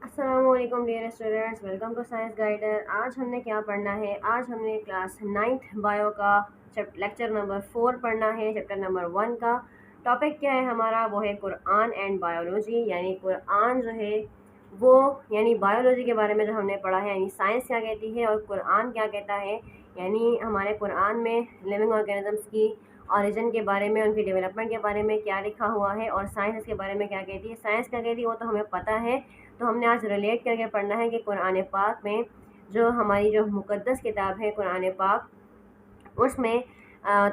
अस्सलाम वालेकुम dear students, welcome to science guider. आज हमने क्या पढ़ना है? आज हमने क्लास 9th बायो का लेक्चर नंबर 4 पढ़ना है। चैप्टर नंबर 1 का टॉपिक क्या है हमारा? वो है कुरान एंड बायोलॉजी, यानी कुरान जो है वो यानी बायोलॉजी के बारे में जो हमने पढ़ा है, यानी साइंस क्या कहती है और कुरान क्या कहता है। यानी हमारे कुरान में लिविंग ऑर्गेनिजम्स की ऑरिजिन के बारे में, उनकी डेवलपमेंट के बारे में क्या लिखा हुआ है और साइंस इसके बारे में क्या कहती है। साइंस क्या कहती है वो तो हमें पता है, तो हमने आज रिलेट करके पढ़ना है कि कुरान पाक में जो हमारी जो मुक़द्दस किताब है कुरान पाक, उसमें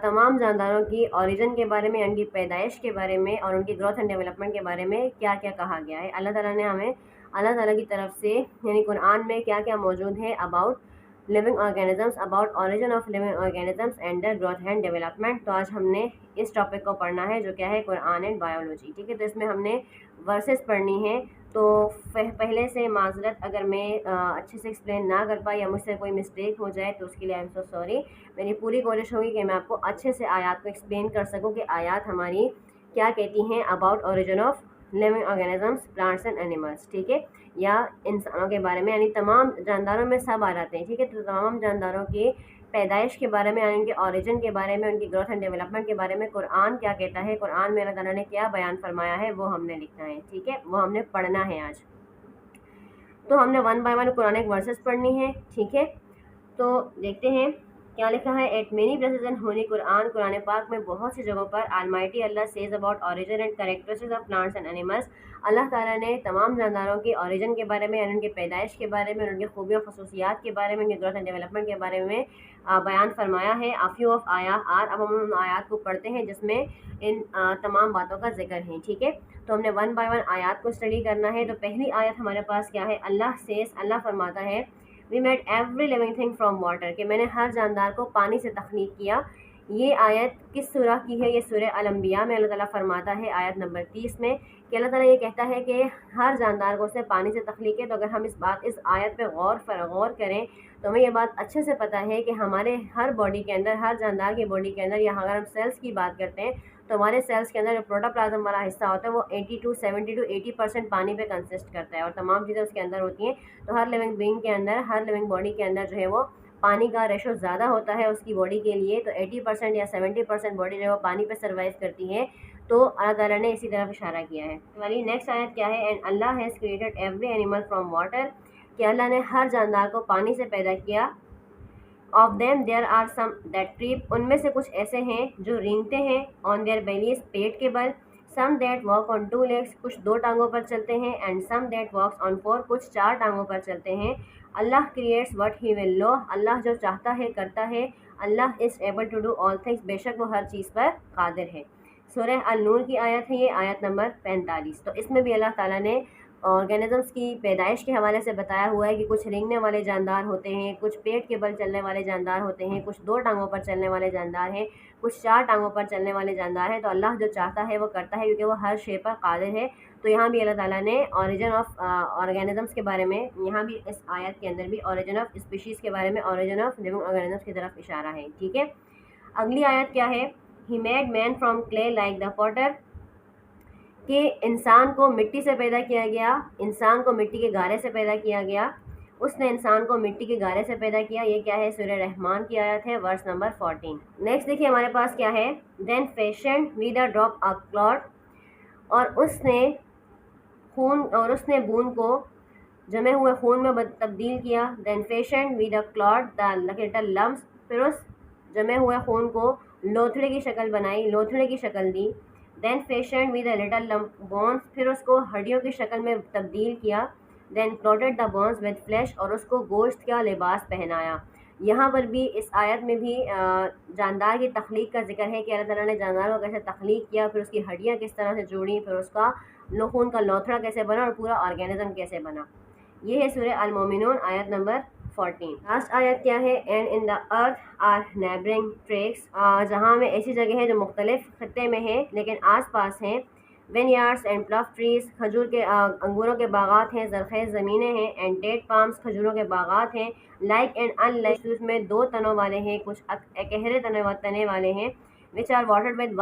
तमाम जानदारों की ओरिजिन के बारे में, उनकी पैदाइश के बारे में और उनकी ग्रोथ एंड डेवलपमेंट के बारे में क्या क्या कहा गया है। अल्लाह ताला ने हमें अल्लाह ताला की तरफ से यानी कुरान में क्या क्या मौजूद है about living organisms, about origin of living organisms and their growth and development. तो आज हमने इस टॉपिक को पढ़ना है जो क्या है कुरान एंड बायोलॉजी। ठीक है, तो इसमें हमने वर्सेस पढ़नी है। तो पहले से माजरत अगर मैं अच्छे से एक्सप्लेन ना कर पाई या मुझसे कोई मिस्टेक हो जाए तो उसके लिए आई एम सो सॉरी। मेरी पूरी कोशिश होगी कि मैं आपको अच्छे से आयत को एक्सप्लेन कर सकूं कि आयत हमारी क्या कहती हैं about origin of living organisms, plants and animals. ठीक है, या इंसानों के बारे में, यानी तमाम जानदारों में सब आ जाते हैं। ठीक है, तो तमाम जानदारों के पैदाइश के बारे में, उनके ओरिजिन के बारे में, उनकी ग्रोथ एंड डेवलपमेंट के बारे में कुरान क्या कहता है, कुरान में अल्लाह ताला ने क्या बयान फरमाया है, वो हमने लिखना है। ठीक है, वो हमने पढ़ना है आज। तो हमने 1 बाय 1 कुरानिक वर्सेस पढ़नी है। ठीक है, तो देखते हैं क्या लिखा है। At many places in Holy Quran, Quran पाक में बहुत सी जगहों पर Almighty Allah says about origin and characteristics of plants and animals. Allah ताला ने तमाम जानदारों की ओरिजिन के बारे में, उनकी पैदाइश के बारे में, उनकी खूबियों खसूसियात के बारे में, उनकी ग्रोथ एंड डेवलपमेंट के बारे में बयान फरमाया है। आ फ्यू ऑफ आयात, अब हम उन आयात को पढ़ते हैं जिसमें इन तमाम बातों का जिक्र है। ठीक है, तो हमने 1 बाय 1 आयात को स्टडी करना है। तो पहली आयत हमारे पास क्या है? अल्लाह सेज, अल्लाह फरमाता है we made every living thing from water, कि मैंने हर जानदार को पानी से तख्लीक किया। ये आयत किस सूरह की है? ये सूरह अल-अंबिया में अल्लाह ताला फरमाता है आयत नंबर 30 में कि अल्लाह ताला ये कहता है कि हर जानदार को उसने पानी से तख्लीक है। तो अगर हम इस आयत पे गौर करें तो हमें ये बात अच्छे से पता है कि हमारे हर बॉडी के अंदर, हर जानदार की बॉडी के अंदर, या अगर हम सेल्स की बात करते हैं तो हमारे सेल्स के अंदर जो प्रोटोप्लाज्म वाला हिस्सा होता है वो 70 to 80% पानी पे कंसिस्ट करता है और तमाम चीज़ें उसके अंदर होती हैं। तो हर लिविंग बीइंग के अंदर, हर लिविंग बॉडी के अंदर जो है वो पानी का रेशो ज़्यादा होता है उसकी बॉडी के लिए। तो 80% या 70% बॉडी जो है वो पानी पे सर्वाइव करती है। तो अल्लाह ताला ने इसी तरफ इशारा किया है। हमारी नेक्स्ट आयत क्या है? And Allah has created every animal from water, कि अल्लाह ने हर जानदार को पानी से पैदा किया। Of them there are some that creep, उनमें से कुछ ऐसे हैं जो रेंगते हैं, ऑन देयर बेलीज, पेट के बल। Some that walk on 2 legs, कुछ 2 टांगों पर चलते हैं। And some that walks on 4, कुछ 4 टांगों पर चलते हैं। Allah creates what he will लो, अल्लाह जो चाहता है करता है। Allah is able to do all things, बेशक वो हर चीज़ पर कादिर है। सूरह अल-नूर की आयत है ये, आयत नंबर 45। तो इसमें भी अल्लाह ताला ने ऑर्गेनिजम्स की पैदाइश के हवाले से बताया हुआ है कि कुछ रेंगने वाले जानदार होते हैं, कुछ पेट के बल चलने वाले जानदार होते हैं, कुछ 2 टांगों पर चलने वाले जानदार हैं, कुछ 4 टांगों पर चलने वाले जानदार हैं। तो अल्लाह जो चाहता है वो करता है क्योंकि वो हर शे पर कादिर है। तो यहाँ भी अल्लाह ताला ने ओरिजिन ऑफ ऑर्गेनिजम्स के बारे में, यहाँ भी इस आयत के अंदर भी ओरिजिन ऑफ स्पीशीज़ के बारे में, ओरिजिन ऑफ लिविंग ऑर्गेनिजम्स की तरफ इशारा है। ठीक है, अगली आयत क्या है? He made man from clay like the Potter, कि इंसान को मिट्टी से पैदा किया गया, इंसान को मिट्टी के गारे से पैदा किया गया। उसने इंसान को मिट्टी के गारे से पैदा किया। ये क्या है? सूरह रहमान की आयत है, वर्स नंबर 14। नेक्स्ट देखिए हमारे पास क्या है? Then fashion with a drop a clot, और उसने बूंद को जमे हुए खून में तब्दील किया। Then fashion with a clot the little lumps, फिर उस जमे हुए खून को लोथड़े की शक्ल बनाई, लोथड़े की शक्ल दी। Then fashion with a little lump bones, फिर उसको हड्डियों की शक्ल में तब्दील किया। Then clotted the bones with flesh, और उसको गोश्त का लिबास पहनाया। यहाँ पर भी इस आयत में भी जानदार की तख्लीक का जिक्र है कि अल्लाह ताला ने जानदार को कैसे तख्लीक किया, फिर उसकी हड्डियाँ किस तरह से जोड़ी, फिर उसका खून का लोथड़ा कैसे बना और पूरा ऑर्गेनिज्म कैसे बना। ये है सूरह अल-मोमिनून आयत नंबर 14। लास्ट आयत क्या है? And in the earth are neighbouring tracts, जहाँ में ऐसी जगह है जो मुख्तलिफ खत्ते में है लेकिन आस पास हैं। विनयार्ड्स एंड प्लफ ट्रीज, खजूर के अंगूरों के बागात हैं, जरखेज़ ज़मीनें हैं। एंड डेट पाम्स, खजूरों के बागात हैं। लाइक एंड अनलाइक, उसमें 2 तनों वाले हैं, कुछ एकहरे तने वाले हैं। Which are watered with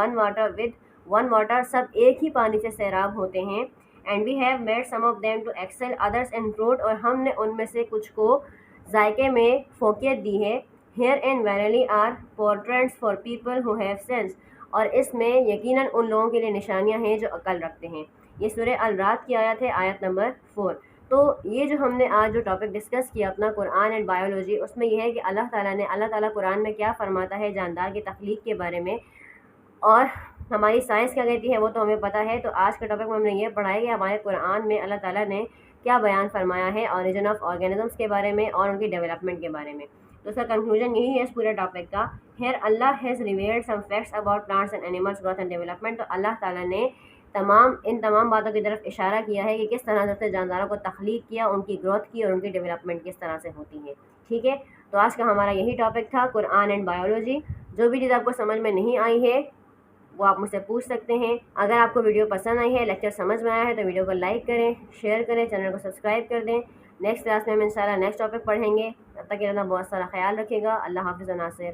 one water, सब एक ही पानी से सैराब होते हैं। And we have made some of them to excel others in fruit, اور ہم نے ان میں سے کچھ کو ذائقے میں فوقیت دی ہے. Here in verily are portents for people who have sense, اور اس میں یقیناً ان لوگوں کے لیے نشانیاں ہیں جو عقل رکھتے ہیں. یہ سورہ الرعد کی آیت ہے, آیت نمبر 4. تو یہ جو ہم نے آج جو ٹاپک ڈسکس کیا اپنا قرآن اینڈ بایولوجی, اس میں یہ ہے کہ اللہ تعالیٰ قرآن میں کیا فرماتا ہے جاندار کی تخلیق کے بارے میں, اور ہماری سائنس کیا کہتی ہے وہ تو ہمیں پتہ ہے. تو آج کے ٹاپک میں ہم نے یہ پڑھا ہے کہ ہمارے قرآن میں اللہ تعالیٰ نے کیا بیان فرمایا ہے اوریجن آف آرگینزمس کے بارے میں اور ان کی ڈیولپمنٹ کے بارے میں. تو اس کا کنکلوژن یہی ہے اس پورے ٹاپک کا. ہیئر اللہ has revealed some facts about plants and animals growth and development. تو اللہ تعالیٰ نے ان تمام باتوں کی طرف اشارہ کیا ہے کہ کس طرح سے جانداروں کو تخلیق کیا, ان کی گروتھ کی اور ان کی ڈیولپمنٹ کس طرح سے ہوتی ہے. ٹھیک ہے, تو آج کا ہمارا یہی ٹاپک تھا, قرآن اینڈ بایولوجی. جو بھی چیز آپ کو سمجھ میں نہیں آئی ہے وہ آپ مجھ سے پوچھ سکتے ہیں. اگر آپ کو ویڈیو پسند آئی ہے, لیکچر سمجھ میں آیا ہے, تو ویڈیو کو لائک کریں, شیئر کریں, چینل کو سبسکرائب کر دیں. نیکسٹ کلاس میں ہم انشاءاللہ نیکسٹ ٹاپک پڑھیں گے. تب تک کے لیے بہت سارا خیال رکھے گا. اللہ حافظ و ناصر.